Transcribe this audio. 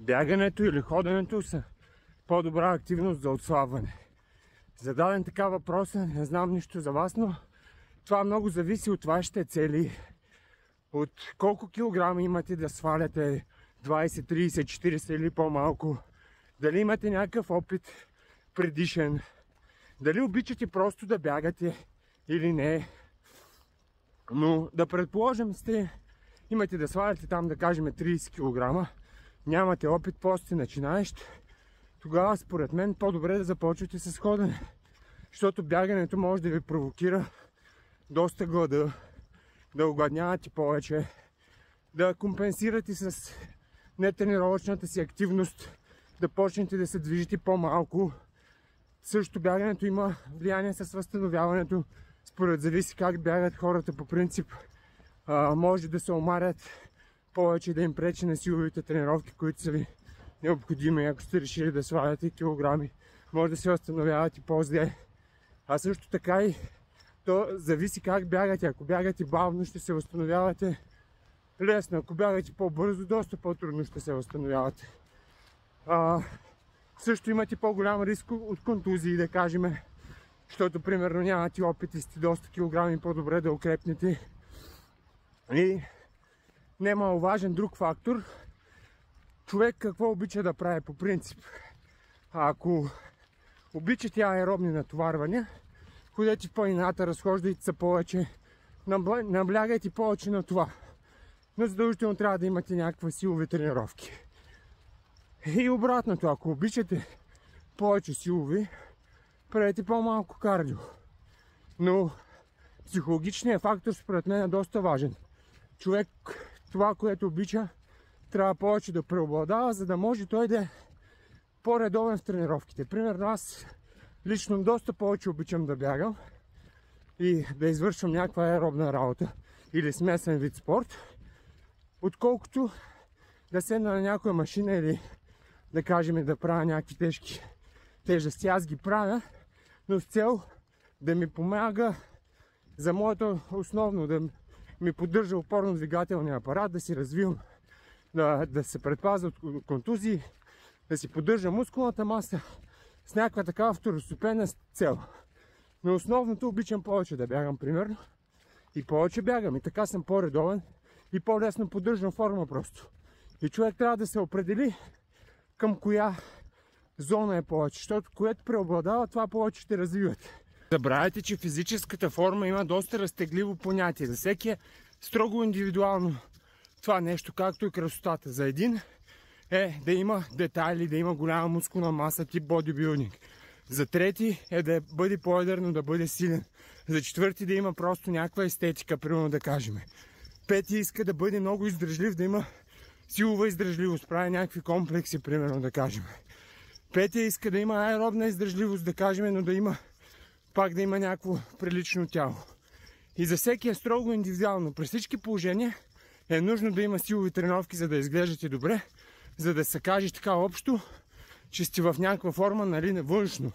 бягането или ходенето са по-добра активност за отслабване. Зададен така въпроса, не знам нищо за вас, но това много зависи от вашите цели. От колко килограми имате да сваляте, 20, 30, 40 или по-малко. Дали имате някакъв опит предишен. Дали обичате просто да бягате или не. Но да предположим имате да сваляте там, да кажем 30 кг. Нямате опит, после сте начинаещ. Тогава според мен по-добре да започвате с ходене. Защото бягането може да ви провокира доста глада, да огладнявате повече, да компенсирате с нетренировъчната си активност, да почнете да се движите по-малко. Също бягането има влияние с възстановяването. Според зависи как бягат хората по принцип. Може да се омарят повече, да им пречи на силовите тренировки, които са ви необходими. Ако сте решили да сваляте килограми, може да се възстановявате по-зле. А също така и то зависи как бягате. Ако бягате бавно, ще се възстановявате лесно. Ако бягате по-бързо, доста по-трудно ще се възстановявате. Също имате по-голям риск от контузии, да кажем, защото примерно нямате опит и сте доста килограми, по-добре да укрепнете. И немаловажен друг фактор, човек какво обича да прави по принцип. Ако обичате аеробни натоварвания, ходете в планината, разхождайте се повече, наблягайте повече на това. Но задължително трябва да имате някакви силови тренировки. И обратното, ако обичате повече силови, правете по-малко кардио. Но психологичният фактор според мен е доста важен. Човек това, което обича, трябва повече да преобладава, за да може той да е по-редовен в тренировките. Примерно аз лично доста повече обичам да бягам и да извършвам някаква аеробна работа или смесен вид спорт, отколкото да седна на някоя машина или да кажем да правя някакви тежки тежести. Аз ги правя, но с цел да ми помага за моето основно, да ми поддържа опорно-двигателния апарат, да си развивам, да се предпазва от контузии, да си поддържа мускулната маса с някаква такава второстепенна цел. Но основното обичам повече да бягам, примерно, и повече бягам. И така съм по-редовен и по-лесно поддържам форма просто. И човек трябва да се определи към коя зона е повече, защото което преобладава, това повече ще развивате. Забравяйте, че физическата форма има доста разтегливо понятие. За всеки е строго индивидуално това нещо, както и красотата. За един е да има детайли, да има голяма мускулна маса, тип бодибилдинг. За трети е да бъде по-едърно, да бъде силен. За четвърти да има просто някаква естетика, примерно да кажем. Пети иска да бъде много издръжлив, да има силова издръжливост, прави някакви комплекси, примерно да кажем. Пети иска да има аеробна издръжливост, да кажем, но да има пак да има някакво прилично тяло. И за всеки е строго индивидуално. При всички положения е нужно да има силови тренировки, за да изглеждате добре, за да се каже така общо, че сте в някаква форма, нали, външно.